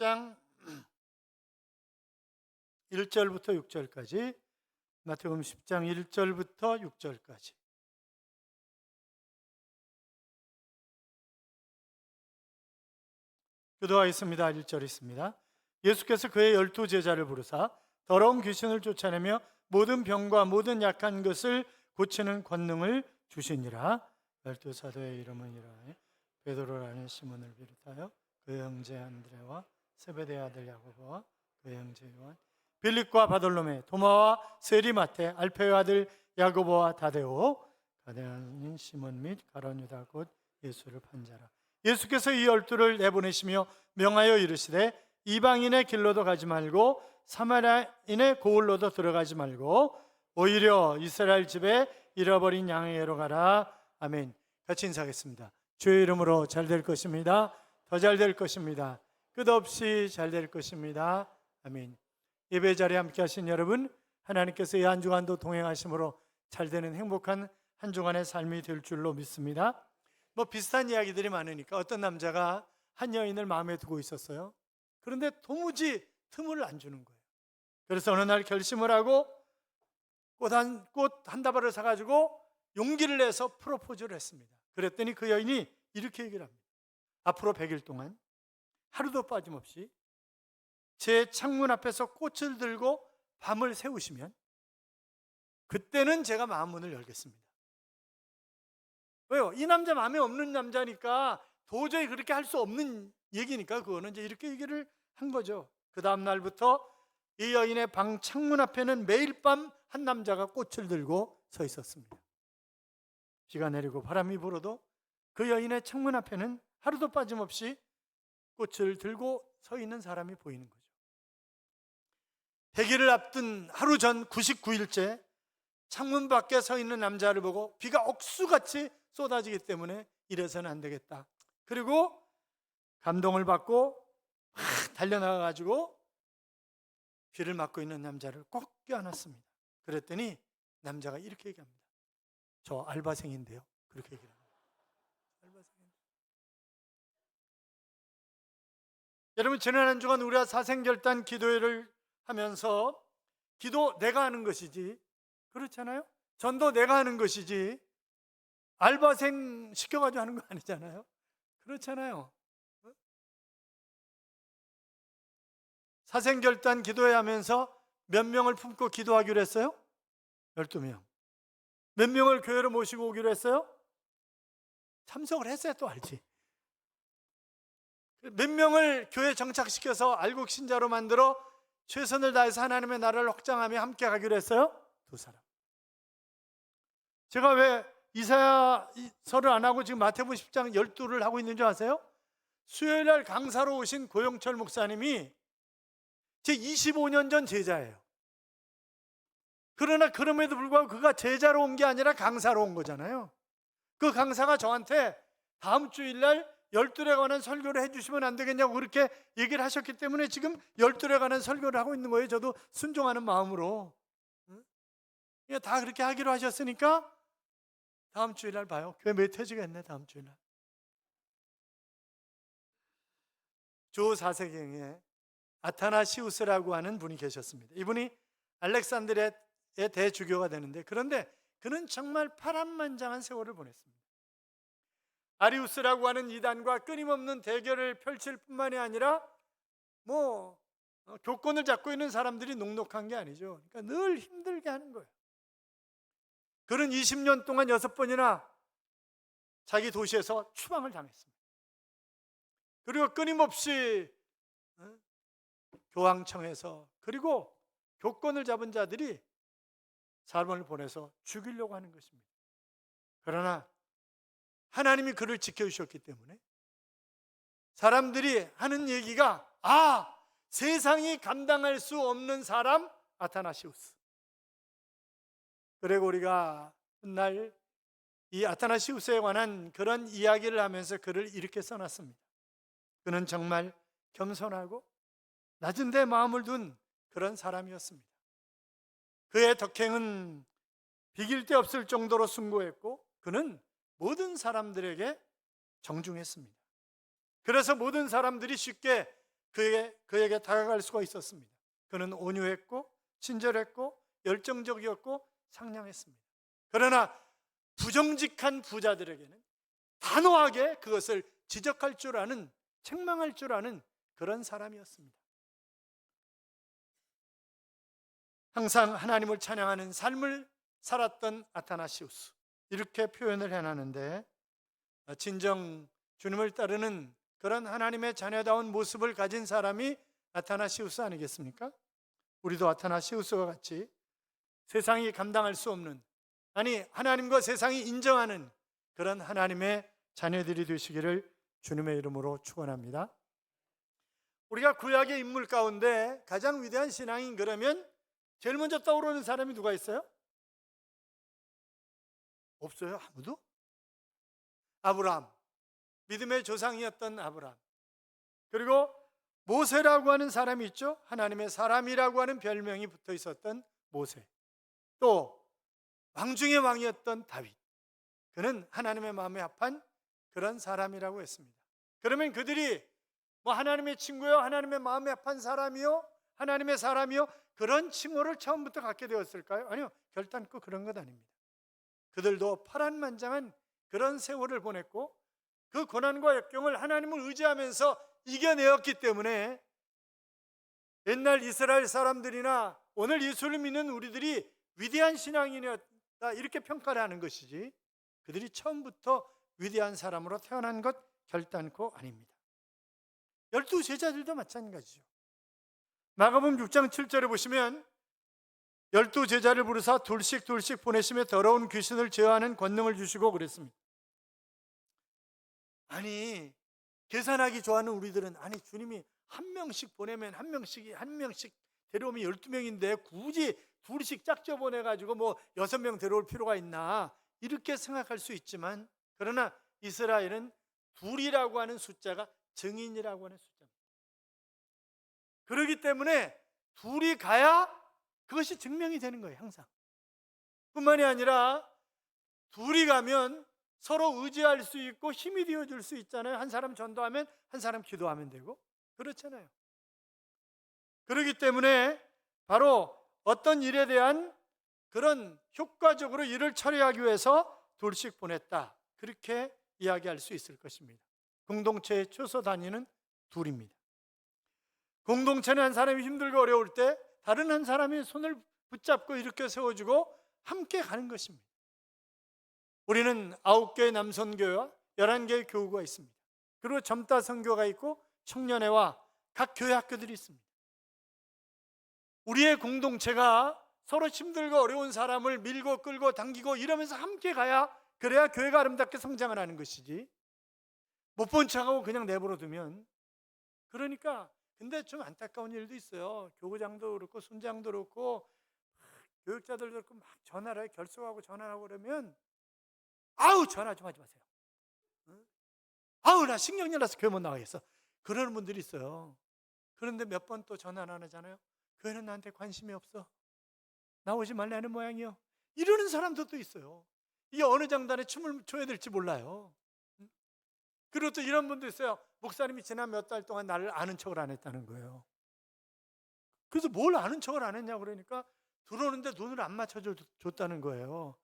10장 1절부터 6절까지, 마태복음 10장 1절부터 6절까지. 기도하겠습니다. 1절 있습니다. 예수께서 그의 12제자를 부르사 더러운 귀신을 쫓아내며 모든 병과 모든 약한 것을 고치는 권능을 주시니라. 12사도의 이름은 이러하니 베드로라는 시몬을 비롯하여 그의 형제 안드레와 세베대 아들 야고보와 그의 형제 요한, 빌립과 바돌로메, 도마와 세리마테, 알페의 아들 야고보와 다데오, 가데나인 시몬 및 가룟 유다 곧 예수를 판자라. 예수께서 이 12를 내보내시며 명하여 이르시되 이방인의 길로도 가지 말고 사마리아인의 고을로도 들어가지 말고 오히려 이스라엘 집에 잃어버린 양에게로 가라. 아멘. 같이 인사하겠습니다. 주의 이름으로 잘 될 것입니다. 더 잘 될 것입니다. 끝없이 잘 될 것입니다. 아멘. 예배 자리에 함께 하신 여러분, 하나님께서 이 한 주간도 동행하심으로 잘 되는 행복한 한 주간의 삶이 될 줄로 믿습니다. 비슷한 이야기들이 많으니까 어떤 남자가 한 여인을 마음에 두고 있었어요. 그런데 도무지 틈을 안 주는 거예요. 그래서 어느 날 결심을 하고 꽃 한 다발을 사가지고 용기를 내서 프로포즈를 했습니다. 그랬더니 그 여인이 이렇게 얘기를 합니다. 앞으로 100일 동안 하루도 빠짐없이 제 창문 앞에서 꽃을 들고 밤을 새우시면 그때는 제가 마음문을 열겠습니다. 왜요? 이 남자 마음에 없는 남자니까 도저히 그렇게 할 수 없는 얘기니까 그거는 이제 이렇게 얘기를 한 거죠. 그 다음 날부터 이 여인의 방 창문 앞에는 매일 밤 한 남자가 꽃을 들고 서 있었습니다. 비가 내리고 바람이 불어도 그 여인의 창문 앞에는 하루도 빠짐없이 꽃을 들고 서 있는 사람이 보이는 거죠. 100일을 앞둔 하루 전 99일째 창문 밖에 서 있는 남자를 보고 비가 억수같이 쏟아지기 때문에 이래서는 안 되겠다. 그리고 감동을 받고 달려나가가지고 비를 맞고 있는 남자를 꼭 껴안았습니다. 그랬더니 남자가 이렇게 얘기합니다. 저 알바생인데요. 그렇게 얘기합니다. 알바생인데. 여러분, 지난 한 주간 우리가 사생결단 기도회를 하면서 기도 내가 하는 것이지, 그렇잖아요? 전도 내가 하는 것이지 알바생 시켜가지고 하는 거 아니잖아요? 그렇잖아요. 사생결단 기도회 하면서 몇 명을 품고 기도하기로 했어요? 12명. 몇 명을 교회로 모시고 오기로 했어요? 참석을 했어야 또 알지. 몇 명을 교회에 정착시켜서 알곡 신자로 만들어 최선을 다해서 하나님의 나라를 확장하며 함께 가기로 했어요? 2사람. 제가 왜 이사야서를 안 하고 지금 마태복음 10장 12를 하고 있는 줄 아세요? 수요일날 강사로 오신 고영철 목사님이 제 25년 전 제자예요. 그러나 그럼에도 불구하고 그가 제자로 온 게 아니라 강사로 온 거잖아요. 그 강사가 저한테 다음 주일날 12에 관한 설교를 해주시면 안 되겠냐고 그렇게 얘기를 하셨기 때문에 지금 12에 관한 설교를 하고 있는 거예요. 저도 순종하는 마음으로. 다 그렇게 하기로 하셨으니까 다음 주일날 봐요. 교회 맺혀지겠네. 다음 주일날. 조 4세경에 아타나시우스라고 하는 분이 계셨습니다. 이분이 알렉산드리아의 대주교가 되는데, 그런데 그는 정말 파란만장한 세월을 보냈습니다. 아리우스라고 하는 이단과 끊임없는 대결을 펼칠 뿐만이 아니라 교권을 잡고 있는 사람들이 녹록한 게 아니죠. 그러니까 늘 힘들게 하는 거예요. 그는 20년 동안 6번이나 자기 도시에서 추방을 당했습니다. 그리고 끊임없이 교황청에서, 그리고 교권을 잡은 자들이 사람을 보내서 죽이려고 하는 것입니다. 그러나 하나님이 그를 지켜주셨기 때문에 사람들이 하는 얘기가 세상이 감당할 수 없는 사람 아타나시우스. 그레고리가 훗날 이 아타나시우스에 관한 그런 이야기를 하면서 그를 이렇게 써놨습니다. 그는 정말 겸손하고 낮은 데 마음을 둔 그런 사람이었습니다. 그의 덕행은 비길 데 없을 정도로 숭고했고 그는 모든 사람들에게 정중했습니다. 그래서 모든 사람들이 쉽게 그에게 다가갈 수가 있었습니다. 그는 온유했고 친절했고 열정적이었고 상냥했습니다. 그러나 부정직한 부자들에게는 단호하게 그것을 지적할 줄 아는, 책망할 줄 아는 그런 사람이었습니다. 항상 하나님을 찬양하는 삶을 살았던 아타나시우스, 이렇게 표현을 해놨는데, 진정 주님을 따르는 그런 하나님의 자녀다운 모습을 가진 사람이 아타나시우스 아니겠습니까? 우리도 아타나시우스와 같이 세상이 감당할 수 없는, 아니 하나님과 세상이 인정하는 그런 하나님의 자녀들이 되시기를 주님의 이름으로 축원합니다. 우리가 구약의 인물 가운데 가장 위대한 신앙인 그러면 제일 먼저 떠오르는 사람이 누가 있어요? 없어요? 아무도? 아브라함, 믿음의 조상이었던 아브라함. 그리고 모세라고 하는 사람이 있죠. 하나님의 사람이라고 하는 별명이 붙어 있었던 모세. 또 왕 중의 왕이었던 다윗. 그는 하나님의 마음에 합한 그런 사람이라고 했습니다. 그러면 그들이 뭐 하나님의 친구요, 하나님의 마음에 합한 사람이요, 하나님의 사람이요, 그런 칭호를 처음부터 갖게 되었을까요? 아니요, 결단코 그런 것 아닙니다. 그들도 파란만장한 그런 세월을 보냈고 그 고난과 역경을 하나님을 의지하면서 이겨내었기 때문에 옛날 이스라엘 사람들이나 오늘 예수를 믿는 우리들이 위대한 신앙인이었다 이렇게 평가를 하는 것이지, 그들이 처음부터 위대한 사람으로 태어난 것 결단코 아닙니다. 12 제자들도 마찬가지죠. 마가복음 6장 7절에 보시면 12 제자를 부르사 둘씩 보내시며 더러운 귀신을 제어하는 권능을 주시고 그랬습니다. 아니, 계산하기 좋아하는 우리들은, 아니 주님이 한 명씩 보내면 한 명씩 데려오면 12명인데 굳이 둘씩 짝져 보내가지고 뭐 6명 데려올 필요가 있나, 이렇게 생각할 수 있지만, 그러나 이스라엘은 둘이라고 하는 숫자가 증인이라고 하는 숫자입니다. 그렇기 때문에 둘이 가야 그것이 증명이 되는 거예요. 항상. 뿐만이 아니라 둘이 가면 서로 의지할 수 있고 힘이 되어줄 수 있잖아요. 한 사람 전도하면 한 사람 기도하면 되고, 그렇잖아요. 그렇기 때문에 바로 어떤 일에 대한 그런 효과적으로 일을 처리하기 위해서 둘씩 보냈다, 그렇게 이야기할 수 있을 것입니다. 공동체의 초소 단위는 둘입니다. 공동체는 한 사람이 힘들고 어려울 때 다른 한 사람이 손을 붙잡고 일으켜 세워주고 함께 가는 것입니다. 우리는 9개의 남선교회와 11개의 교우가 있습니다. 그리고 젊다 선교가 있고 청년회와 각 교회 학교들이 있습니다. 우리의 공동체가 서로 힘들고 어려운 사람을 밀고 끌고 당기고 이러면서 함께 가야, 그래야 교회가 아름답게 성장을 하는 것이지, 못 본 척하고 그냥 내버려 두면. 그러니까 근데 좀 안타까운 일도 있어요. 교구장도 그렇고 순장도 그렇고 교육자들도 그렇고 막 전화를 해, 결석하고 전화하고 그러면 아우 전화 좀 하지 마세요. 아우 나 신경질 나서 교회 못 나가겠어. 그러는 분들이 있어요. 그런데 몇 번 또 전화를 안 하잖아요. 교회는 나한테 관심이 없어. 나오지 말라는 모양이요. 이러는 사람도 또 있어요. 이게 어느 장단에 춤을 춰야 될지 몰라요. 그리고 또 이런 분도 있어요. 목사님이 지난 몇 달 동안 나를 아는 척을 안 했다는 거예요. 그래서 뭘 아는 척을 안 했냐고 그러니까 들어오는데 눈을 안 맞춰줬다는 거예요.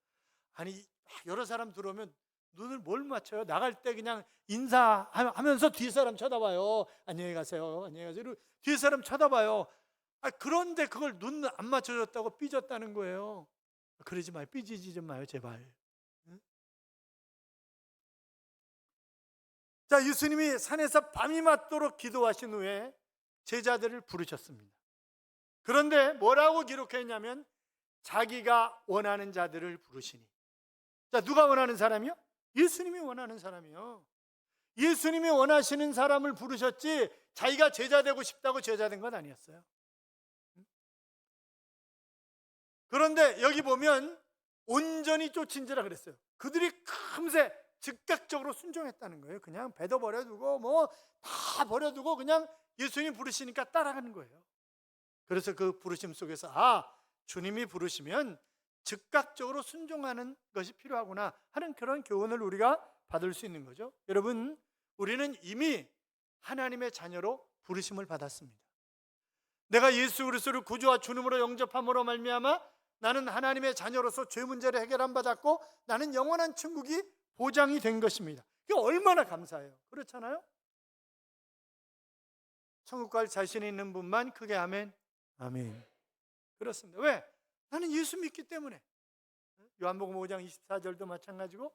아니 여러 사람 들어오면 눈을 뭘 맞춰요? 나갈 때 그냥 인사하면서 뒤에 사람 쳐다봐요. 안녕히 가세요. 안녕히 가세요. 뒤에 사람 쳐다봐요. 그런데 그걸 눈 안 맞춰줬다고 삐졌다는 거예요. 그러지 마요. 삐지지 좀 마요, 제발. 자, 예수님이 산에서 밤이 맞도록 기도하신 후에 제자들을 부르셨습니다. 그런데 뭐라고 기록했냐면 자기가 원하는 자들을 부르시니. 자, 누가 원하는 사람이요? 예수님이 원하는 사람이요. 예수님이 원하시는 사람을 부르셨지 자기가 제자 되고 싶다고 제자 된 건 아니었어요. 그런데 여기 보면 온전히 쫓은지라 그랬어요. 그들이 금세 즉각적으로 순종했다는 거예요. 그냥 배도 버려두고 뭐 다 버려두고 그냥 예수님 부르시니까 따라가는 거예요. 그래서 그 부르심 속에서 주님이 부르시면 즉각적으로 순종하는 것이 필요하구나 하는 그런 교훈을 우리가 받을 수 있는 거죠. 여러분, 우리는 이미 하나님의 자녀로 부르심을 받았습니다. 내가 예수 그리스도를 구주와 주님으로 영접함으로 말미암아 나는 하나님의 자녀로서 죄 문제를 해결함 받았고 나는 영원한 천국이 보장이 된 것입니다. 이게 얼마나 감사해요. 그렇잖아요? 천국 갈 자신이 있는 분만 크게 아멘. 아멘. 그렇습니다. 왜? 나는 예수 믿기 때문에. 요한복음 5장 24절도 마찬가지고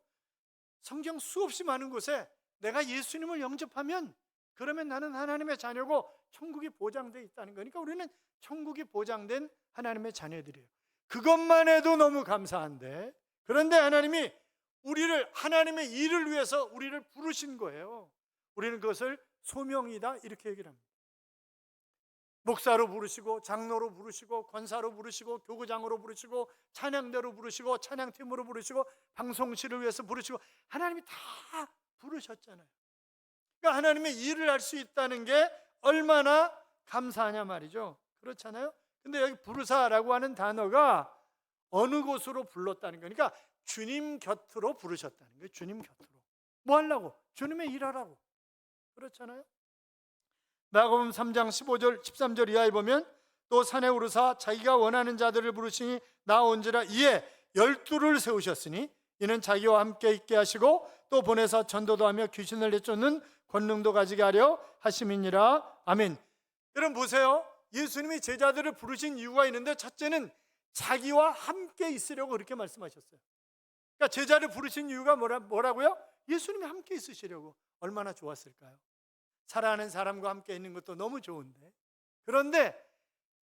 성경 수없이 많은 곳에 내가 예수님을 영접하면 그러면 나는 하나님의 자녀고 천국이 보장되어 있다는 거니까 우리는 천국이 보장된 하나님의 자녀들이에요. 그것만 해도 너무 감사한데, 그런데 하나님이 우리를 하나님의 일을 위해서 우리를 부르신 거예요. 우리는 그것을 소명이다 이렇게 얘기를 합니다. 목사로 부르시고 장로로 부르시고 권사로 부르시고 교구장으로 부르시고 찬양대로 부르시고 찬양팀으로 부르시고 방송실을 위해서 부르시고 하나님이 다 부르셨잖아요. 그러니까 하나님의 일을 할 수 있다는 게 얼마나 감사하냐 말이죠. 그렇잖아요. 근데 여기 부르사라고 하는 단어가 어느 곳으로 불렀다는 거니까 주님 곁으로 부르셨다는 거예요. 주님 곁으로. 뭐 하려고? 주님의 일하라고. 그렇잖아요. 마가복음 3장 15절 13절 이하에 보면 또 산에 오르사 자기가 원하는 자들을 부르시니 나온지라 이에 12를 세우셨으니 이는 자기와 함께 있게 하시고 또 보내사 전도도 하며 귀신을 내쫓는 권능도 가지게 하려 하심이니라. 아멘. 여러분 보세요. 예수님이 제자들을 부르신 이유가 있는데 첫째는 자기와 함께 있으려고 그렇게 말씀하셨어요. 그러니까 제자를 부르신 이유가 뭐라고요? 예수님이 함께 있으시려고. 얼마나 좋았을까요? 사랑하는 사람과 함께 있는 것도 너무 좋은데, 그런데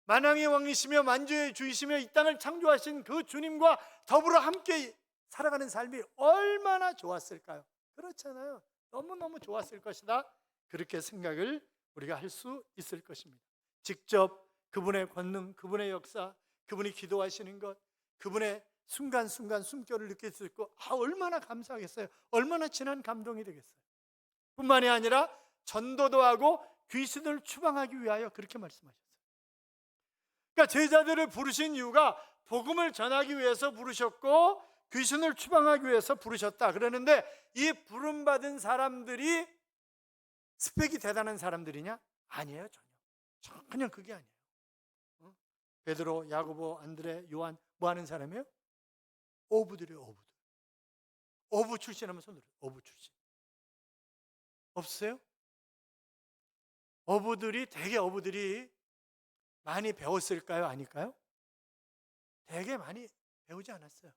만왕의 왕이시며 만주의 주이시며 이 땅을 창조하신 그 주님과 더불어 함께 살아가는 삶이 얼마나 좋았을까요? 그렇잖아요. 너무너무 좋았을 것이다. 그렇게 생각을 우리가 할 수 있을 것입니다. 직접 그분의 권능, 그분의 역사, 그분이 기도하시는 것, 그분의 순간순간 숨결을 느낄 수 있고 얼마나 감사하겠어요. 얼마나 진한 감동이 되겠어요. 뿐만이 아니라 전도도 하고 귀신을 추방하기 위하여 그렇게 말씀하셨어요. 그러니까 제자들을 부르신 이유가 복음을 전하기 위해서 부르셨고 귀신을 추방하기 위해서 부르셨다. 그러는데 이 부름받은 사람들이 스펙이 대단한 사람들이냐? 아니에요. 전혀 그게 아니에요. 베드로, 야고보, 안드레, 요한 뭐 하는 사람이에요? 어부들이에요. 어부들. 어부 출신 하면 손들어요. 어부 출신. 없으세요? 대개 어부들이 많이 배웠을까요? 아닐까요? 되게 많이 배우지 않았어요.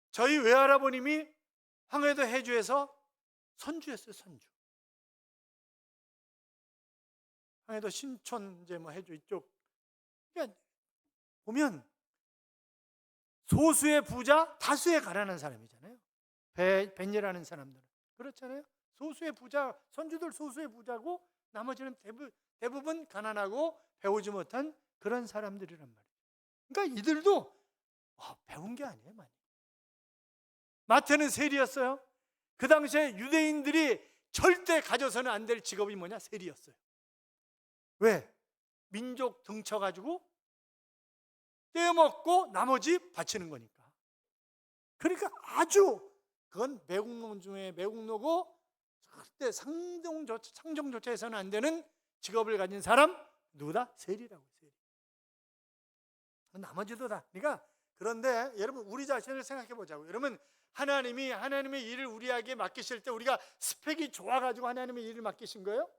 저희 외할아버님이 황해도 해주에서 선주였어요. 선주. 황해도 신촌 이제 뭐 해주 이쪽. 그러니까 보면 소수의 부자, 다수의 가난한 사람이잖아요. 벤이라는 사람들은 그렇잖아요. 소수의 부자, 선주들 소수의 부자고 나머지는 대부분 가난하고 배우지 못한 그런 사람들이란 말이에요. 그러니까 이들도 배운 게 아니에요. 많이. 마태는 세리였어요. 그 당시에 유대인들이 절대 가져서는 안 될 직업이 뭐냐? 세리였어요. 왜? 민족 등쳐가지고 떼어먹고 나머지 바치는 거니까. 그러니까 아주 그건 매국노 중에 매국노고 절대 상종조차 해서는 안 되는 직업을 가진 사람 누구다? 세리라고. 세리. 나머지도 다. 그러니까 그런데 여러분 우리 자신을 생각해 보자고요. 여러분 하나님이 하나님의 일을 우리에게 맡기실 때 우리가 스펙이 좋아가지고 하나님의 일을 맡기신 거예요?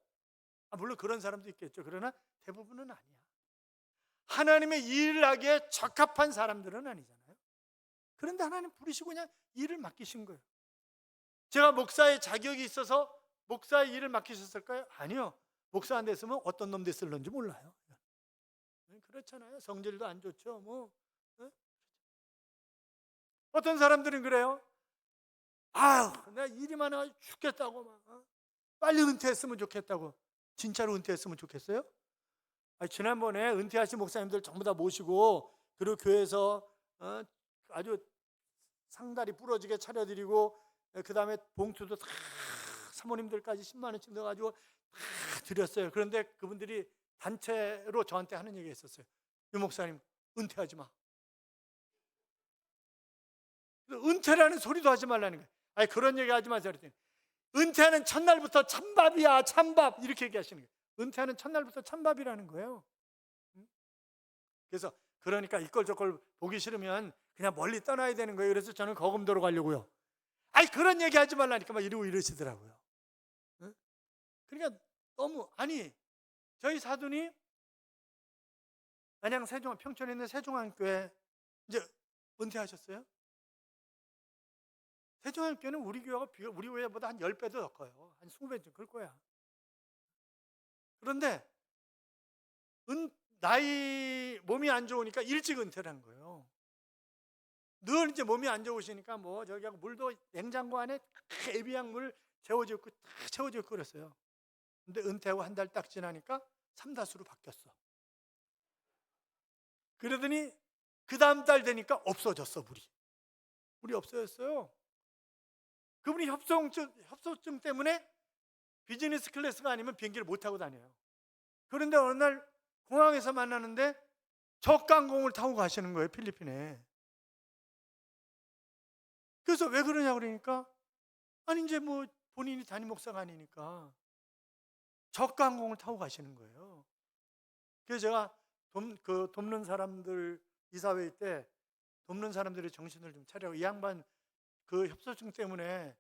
물론 그런 사람도 있겠죠. 그러나 대부분은 아니야. 하나님의 일을 하기에 적합한 사람들은 아니잖아요. 그런데 하나님 부르시고 그냥 일을 맡기신 거예요. 제가 목사의 자격이 있어서 목사의 일을 맡기셨을까요? 아니요. 목사 안 됐으면 어떤 놈 됐을런지 몰라요. 그렇잖아요. 성질도 안 좋죠. 어떤 사람들은 그래요. 내가 일이 많아 죽겠다고 막 빨리 은퇴했으면 좋겠다고. 진짜로 은퇴했으면 좋겠어요? 지난번에 은퇴하신 목사님들 전부 다 모시고 그리고 교회에서 아주 상다리 부러지게 차려드리고 그 다음에 봉투도 다 사모님들까지 10만 원씩 넣어가지고 다 드렸어요. 그런데 그분들이 단체로 저한테 하는 얘기가 있었어요. 유 목사님 은퇴하지 마. 은퇴라는 소리도 하지 말라는 거예요. 그런 얘기 하지 마세요. 은퇴하는 첫날부터 찬밥이야, 찬밥 이렇게 얘기하시는 거예요. 은퇴하는 첫날부터 찬밥이라는 거예요. 그래서 그러니까 이걸 저걸 보기 싫으면 그냥 멀리 떠나야 되는 거예요. 그래서 저는 거금도로 가려고요. 아니 그런 얘기 하지 말라니까 막 이러고 이러시더라고요. 그러니까 너무 아니 저희 사돈이 안양 평촌에 있는 세종한교회 이제 은퇴하셨어요. 세종한교회는 우리 교회가 우리 교회보다 한 10배도 더 커요. 한 20배쯤 클 거야. 그런데 몸이 안 좋으니까 일찍 은퇴를 한 거예요. 늘 이제 몸이 안 좋으시니까 뭐 저기하고 물도 냉장고 안에 에비앙 물 채워져 있고 딱 채워져 있고 그랬어요. 근데 은퇴하고 한 달 딱 지나니까 삼다수로 바뀌었어. 그러더니 그 다음 달 되니까 없어졌어. 물이 없어졌어요. 그분이 협소증 때문에 비즈니스 클래스가 아니면 비행기를 못 타고 다녀요. 그런데 어느 날 공항에서 만나는데 저가항공을 타고 가시는 거예요, 필리핀에. 그래서 왜 그러냐 그러니까 아니 이제 뭐 본인이 담임 목사가 아니니까 저가항공을 타고 가시는 거예요. 그래서 제가 돕는 사람들 이사회 때 돕는 사람들의 정신을 좀 차리라고, 이 양반 그 협소증 때문에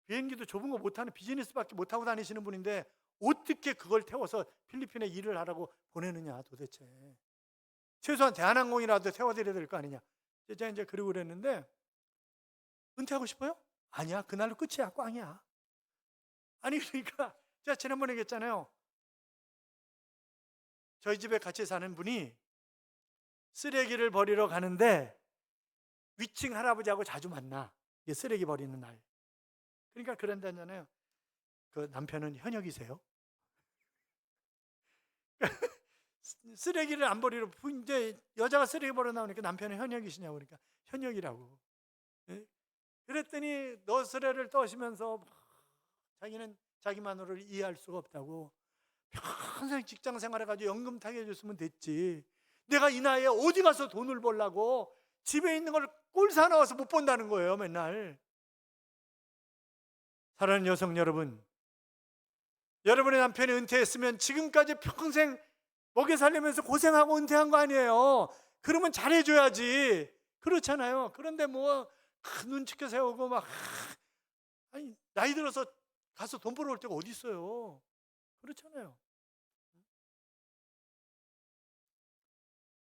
비행기도 좁은 거 못 타는 비즈니스밖에 못 타고 다니시는 분인데 어떻게 그걸 태워서 필리핀에 일을 하라고 보내느냐 도대체. 최소한 대한항공이라도 태워드려야 될 거 아니냐. 제가 이제 그러고 그랬는데 은퇴하고 싶어요? 아니야, 그날로 끝이야, 꽝이야. 아니 그러니까 제가 지난번에 얘기했잖아요. 저희 집에 같이 사는 분이 쓰레기를 버리러 가는데 위층 할아버지하고 자주 만나. 쓰레기 버리는 날. 그러니까 그런다잖아요. 그 남편은 현역이세요? 쓰레기를 안 버리러, 이제 여자가 쓰레기 버려 나오니까 남편은 현역이시냐고 그러니까 현역이라고. 그랬더니 너스레를 떠시면서 자기는 자기 마누라를 이해할 수가 없다고. 평생 직장 생활해가지고 연금 타게 해줬으면 됐지. 내가 이 나이에 어디 가서 돈을 벌라고 집에 있는 걸 꼴 사나워서 못 본다는 거예요, 맨날. 사랑하는 여성 여러분, 여러분의 남편이 은퇴했으면 지금까지 평생 먹여 살리면서 고생하고 은퇴한 거 아니에요. 그러면 잘해줘야지. 그렇잖아요. 그런데 뭐 눈치켜 세우고 막 아니 나이 들어서 가서 돈 벌어올 때가 어디 있어요. 그렇잖아요.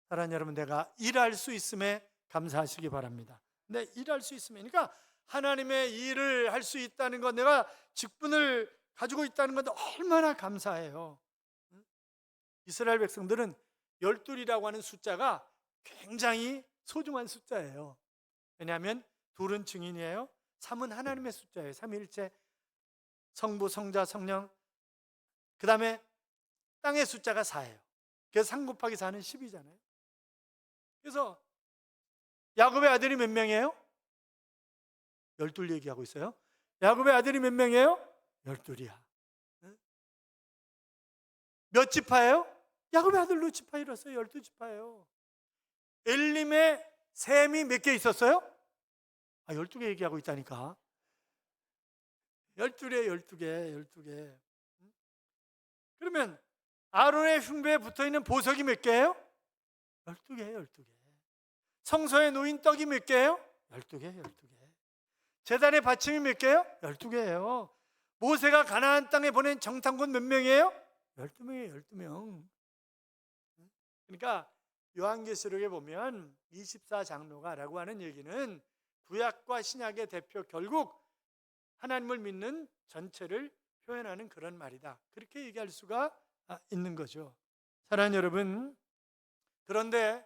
사랑하는 여러분, 내가 일할 수 있음에 감사하시기 바랍니다. 근데 일할 수 있으면, 그러니까 하나님의 일을 할 수 있다는 것, 내가 직분을 가지고 있다는 건 얼마나 감사해요. 이스라엘 백성들은 12이라고 하는 숫자가 굉장히 소중한 숫자예요. 왜냐하면 둘은 증인이에요. 3은 하나님의 숫자예요. 삼위일체, 성부, 성자, 성령. 그 다음에 땅의 숫자가 4예요. 그래서 3 곱하기 4는 10이잖아요. 그래서 야곱의 아들이 몇 명이에요? 12 얘기하고 있어요. 야곱의 아들이 몇 명이에요? 12이야. 몇 지파예요? 야곱의 아들 루시파 이뤘어요. 12지파예요. 엘림의 셈이 몇 개 있었어요? 12개 얘기하고 있다니까. 12개. 그러면 아론의 흉배에 붙어있는 보석이 몇 개예요? 12개. 성소에 놓인 떡이 몇 개예요? 12개. 제단의 받침이 몇 개예요? 12개예요. 모세가 가나안 땅에 보낸 정탐꾼 몇 명이에요? 12명이에요. 12명. 그러니까 요한계시록에 보면 24장로가라고 하는 얘기는 구약과 신약의 대표, 결국 하나님을 믿는 전체를 표현하는 그런 말이다. 그렇게 얘기할 수가 있는 거죠. 사랑하는 여러분, 그런데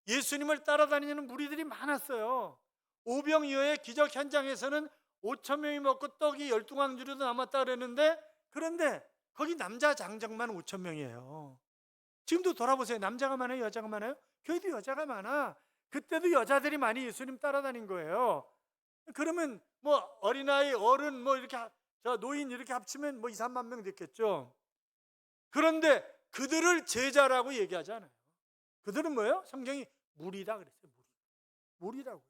예수님을 따라다니는 무리들이 많았어요. 오병이어의 기적 현장에서는 5,000명이 먹고 떡이 12광주리도 남았다 그랬는데, 그런데 거기 남자 장정만 5,000명이에요. 지금도 돌아보세요. 남자가 많아요? 여자가 많아요? 교회도 여자가 많아. 그때도 여자들이 많이 예수님 따라다닌 거예요. 그러면 뭐 어린아이, 어른, 뭐 이렇게 노인 이렇게 합치면 뭐 2, 3만 명 됐겠죠. 그런데 그들을 제자라고 얘기하지 않아요. 그들은 뭐예요? 성경이 무리다 그랬어요. 무리라고요.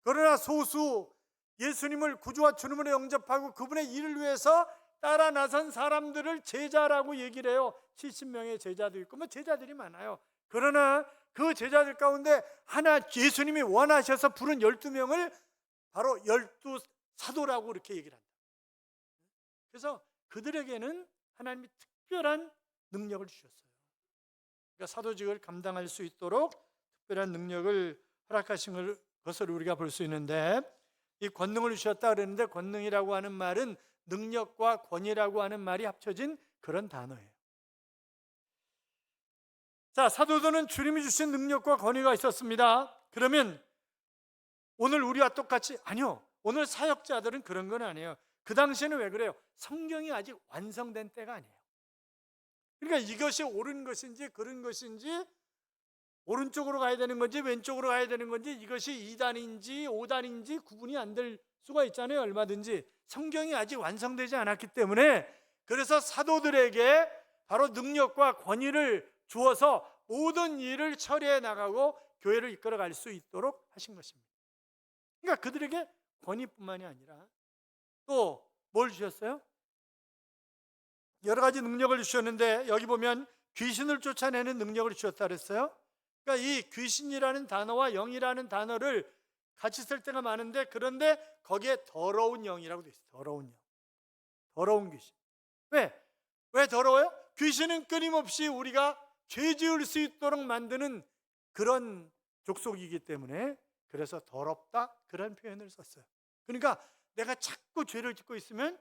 그러나 소수 예수님을 구주와 주님으로 영접하고 그분의 일을 위해서 따라 나선 사람들을 제자라고 얘기를 해요. 70명의 제자도 있고 뭐 제자들이 많아요. 그러나 그 제자들 가운데 하나 예수님이 원하셔서 부른 12명을 바로 12사도라고 이렇게 얘기를 한다. 그래서 그들에게는 하나님이 특별한 능력을 주셨어요. 그러니까 사도직을 감당할 수 있도록 특별한 능력을 허락하신 것을 우리가 볼 수 있는데, 이 권능을 주셨다 그랬는데 권능이라고 하는 말은 능력과 권위라고 하는 말이 합쳐진 그런 단어예요. 자, 사도들은 주님이 주신 능력과 권위가 있었습니다. 그러면 오늘 우리와 똑같이? 아니요. 오늘 사역자들은 그런 건 아니에요. 그 당시에는 왜 그래요? 성경이 아직 완성된 때가 아니에요. 그러니까 이것이 옳은 것인지 그른 것인지, 오른쪽으로 가야 되는 건지 왼쪽으로 가야 되는 건지, 이것이 2단인지 5단인지 구분이 안 될 수가 있잖아요. 얼마든지. 성경이 아직 완성되지 않았기 때문에, 그래서 사도들에게 바로 능력과 권위를 주어서 모든 일을 처리해 나가고 교회를 이끌어갈 수 있도록 하신 것입니다. 그러니까 그들에게 권위뿐만이 아니라 또 뭘 주셨어요? 여러 가지 능력을 주셨는데, 여기 보면 귀신을 쫓아내는 능력을 주셨다 그랬어요. 그러니까 이 귀신이라는 단어와 영이라는 단어를 같이 쓸 때가 많은데, 그런데 거기에 더러운 영이라고 돼 있어요. 더러운 영, 더러운 귀신. 왜 더러워요? 귀신은 끊임없이 우리가 죄 지을 수 있도록 만드는 그런 족속이기 때문에, 그래서 더럽다 그런 표현을 썼어요. 그러니까 내가 자꾸 죄를 짓고 있으면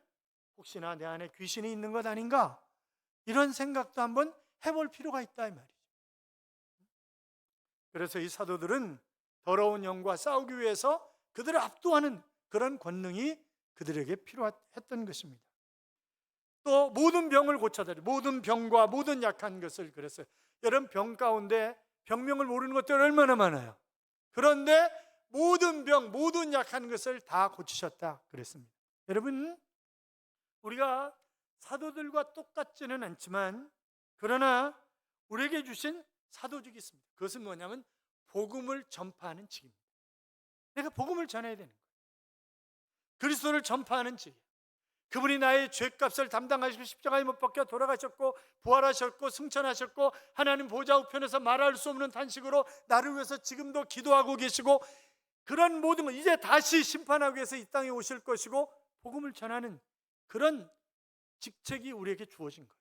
혹시나 내 안에 귀신이 있는 것 아닌가, 이런 생각도 한번 해볼 필요가 있다 이 말이죠. 그래서 이 사도들은 더러운 영과 싸우기 위해서 그들을 압도하는 그런 권능이 그들에게 필요했던 것입니다. 또 모든 병을 고쳐드려, 모든 병과 모든 약한 것을. 그랬어요. 여러분, 병 가운데 병명을 모르는 것들 얼마나 많아요. 그런데 모든 병, 모든 약한 것을 다 고치셨다 그랬습니다. 여러분, 우리가 사도들과 똑같지는 않지만, 그러나 우리에게 주신 사도직이 있습니다. 그것은 뭐냐면 복음을 전파하는 직입니다. 내가 복음을 전해야 되는 거예요. 그리스도를 전파하는 직이에요. 그분이 나의 죄값을 담당하시고 십자가에 못 박혀 돌아가셨고 부활하셨고 승천하셨고 하나님 보좌 우편에서 말할 수 없는 탄식으로 나를 위해서 지금도 기도하고 계시고, 그런 모든 것, 이제 다시 심판하기 위해서 이 땅에 오실 것이고 복음을 전하는 그런 직책이 우리에게 주어진 거예요.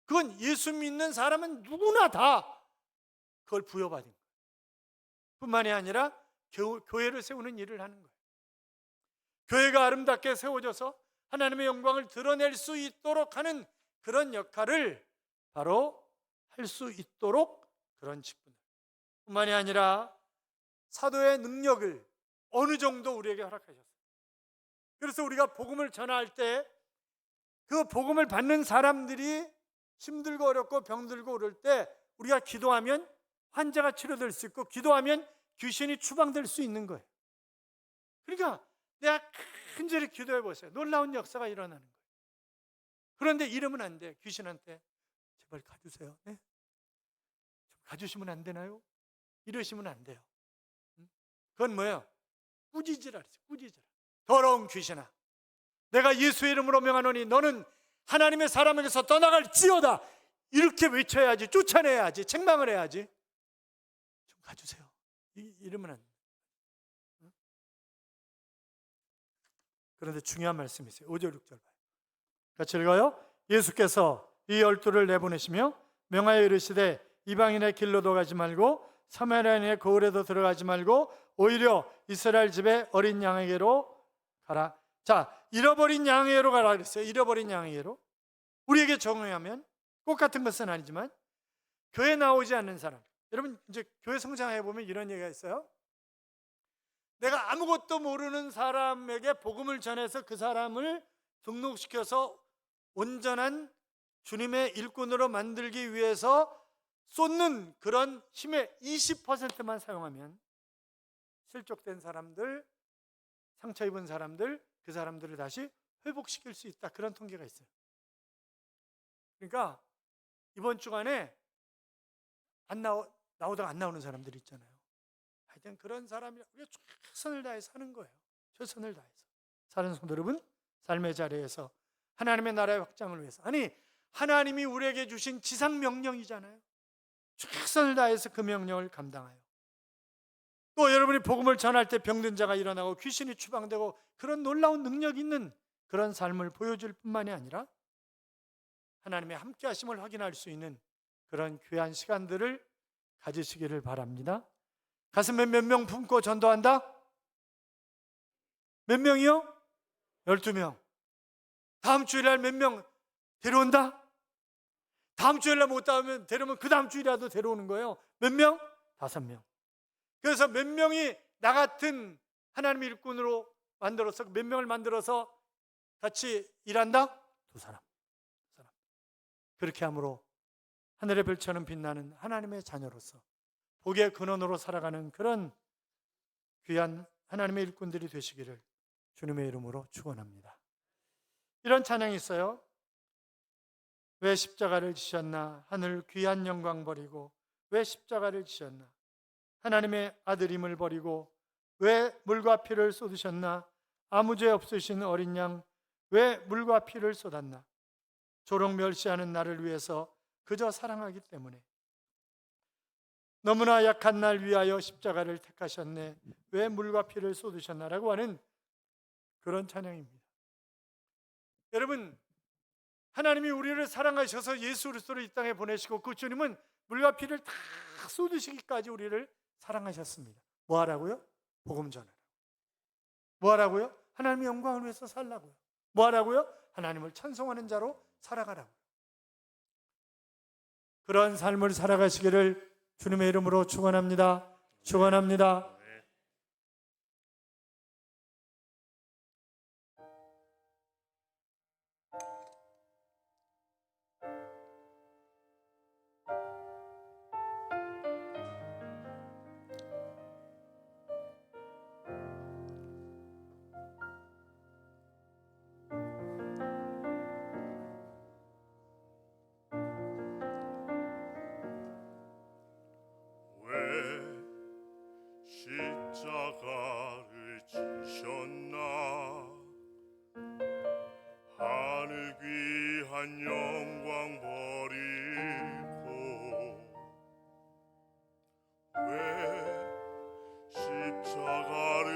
그건 예수 믿는 사람은 누구나 다 그걸 부여받은 거예요. 뿐만이 아니라 교회를 세우는 일을 하는 거예요. 교회가 아름답게 세워져서 하나님의 영광을 드러낼 수 있도록 하는 그런 역할을 바로 할 수 있도록 그런 직분을, 뿐만이 아니라 사도의 능력을 어느 정도 우리에게 허락하셨어요. 그래서 우리가 복음을 전할 때 그 복음을 받는 사람들이 힘들고 어렵고 병들고 그럴 때 우리가 기도하면 환자가 치료될 수 있고, 기도하면 귀신이 추방될 수 있는 거예요. 그러니까 내가 간절히 기도해 보세요. 놀라운 역사가 일어나는 거예요. 그런데 이러면 안 돼. 귀신한테 제발 가주세요. 네? 좀 가주시면 안 되나요? 이러시면 안 돼요. 그건 뭐예요? 꾸짖으라 그랬어요. 꾸짖으라. 더러운 귀신아, 내가 예수의 이름으로 명하노니 너는 하나님의 사람에게서 떠나갈지어다. 이렇게 외쳐야지, 쫓아내야지, 책망을 해야지. 좀 가주세요. 이러면 안 돼. 그런데 중요한 말씀이 있어요. 5절 6절 봐요. 같이 읽어요. 예수께서 이 12를 내보내시며 명하여 이르시되 이방인의 길로도 가지 말고 사마리아인의 거울에도 들어가지 말고 오히려 이스라엘 집의 어린 양에게로 가라. 자, 잃어버린 양에게로 가라 그랬어요. 잃어버린 양에게로. 우리에게 적용하면 꼭 같은 것은 아니지만, 교회 나오지 않는 사람, 여러분 이제 교회 성장해 보면 이런 얘기가 있어요. 내가 아무것도 모르는 사람에게 복음을 전해서 그 사람을 등록시켜서 온전한 주님의 일꾼으로 만들기 위해서 쏟는 그런 힘의 20%만 사용하면 실족된 사람들, 상처 입은 사람들, 그 사람들을 다시 회복시킬 수 있다. 그런 통계가 있어요. 그러니까 이번 주간에 나오다가 안 나오는 사람들이 있잖아요. 하여튼 그런 사람이 최선을 다해 사는 거예요. 최선을 다해서 사는 성도 여러분, 삶의 자리에서 하나님의 나라의 확장을 위해서, 아니 하나님이 우리에게 주신 지상 명령이잖아요. 최선을 다해서 그 명령을 감당하여, 또 여러분이 복음을 전할 때 병든 자가 일어나고 귀신이 추방되고 그런 놀라운 능력 있는 그런 삶을 보여줄 뿐만이 아니라 하나님의 함께 하심을 확인할 수 있는 그런 귀한 시간들을 가지시기를 바랍니다. 가슴에 몇 명 품고 전도한다? 몇 명이요? 12명. 다음 주일날 몇 명 데려온다? 다음 주일날 못 데려오면 그 다음 주일이라도 데려오는 거예요. 몇 명? 5명. 그래서 몇 명이 나 같은 하나님의 일꾼으로 만들어서, 몇 명을 만들어서 같이 일한다? 2사람. 그렇게 함으로 하늘의 별처럼 빛나는 하나님의 자녀로서 복의 근원으로 살아가는 그런 귀한 하나님의 일꾼들이 되시기를 주님의 이름으로 축원합니다. 이런 찬양이 있어요. 왜 십자가를 지셨나? 하늘 귀한 영광 버리고 왜 십자가를 지셨나? 하나님의 아들임을 버리고 왜 물과 피를 쏟으셨나? 아무 죄 없으신 어린 양 왜 물과 피를 쏟았나? 조롱 멸시하는 나를 위해서 그저 사랑하기 때문에. 너무나 약한 날 위하여 십자가를 택하셨네. 왜 물과 피를 쏟으셨나라고 하는 그런 찬양입니다. 여러분, 하나님이 우리를 사랑하셔서 예수 그리스도를 이 땅에 보내시고 그 주님은 물과 피를 다 쏟으시기까지 우리를 사랑하셨습니다. 뭐 하라고요? 복음 전하라고. 뭐 하라고요? 하나님의 영광을 위해서 살라고요. 뭐 하라고요? 하나님을 찬송하는 자로 살아가라고요. 그런 삶을 살아가시기를 주님의 이름으로 축원합니다. 축원합니다. 십자가를 지셨나 하늘 귀한 영광 버리고 왜 십자가를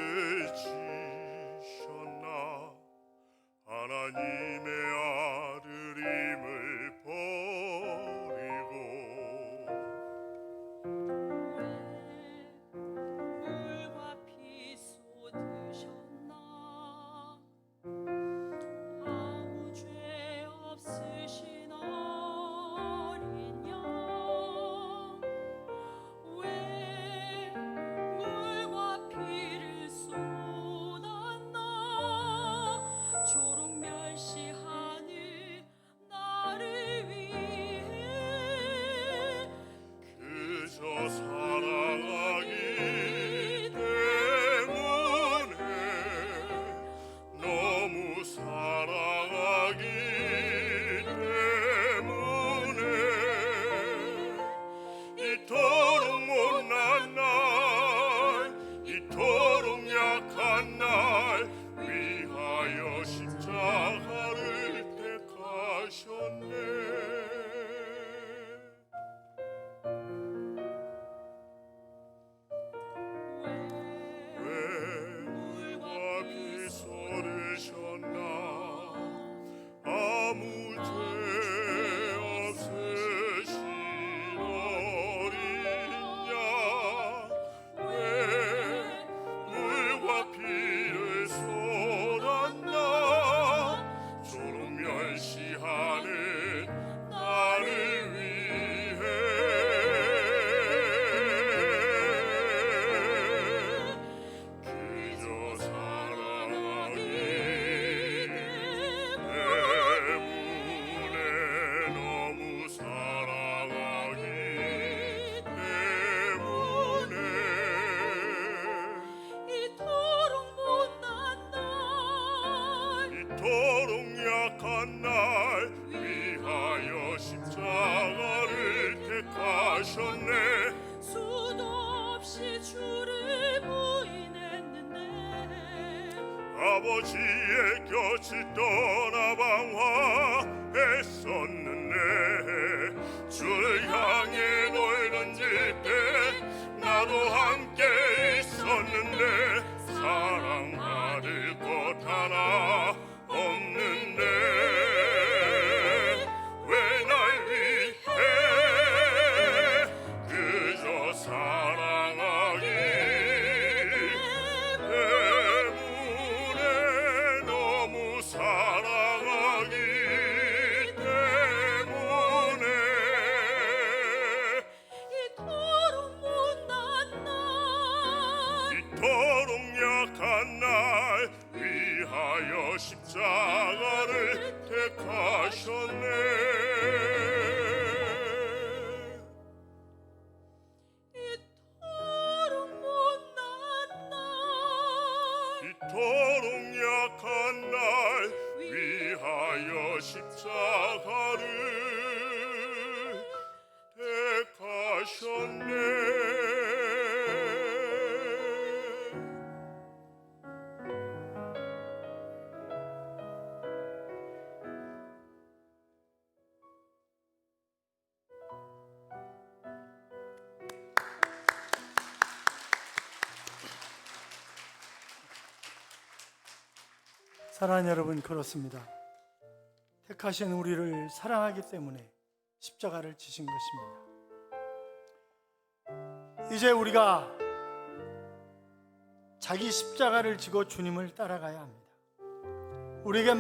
지셨나 하나님의 아들임을 버리고 수도 없이 주를 부인했는데 아버지의 곁을 떠나 방황했었는데 주를 향해 돌 던질 때 나도 함께 있었는데 사랑받을 것 하나 없는데 왜 날 위해 그저 사랑하기 때문에 너무 사랑하기 때문에 이토록 못난 날 이토록 약한 날 위하여 십자가를 택하셨네. 이토록 못난 날 이토록 약한 날 위하여 십자가를 택하셨네. 사랑하는 여러분, 그렇습니다. 택하신 우리를 사랑하기 때문에 십자가를 지신 것입니다. 이제 우리가 자기 십자가를 지고 주님을 따라가야 합니다. 우리에게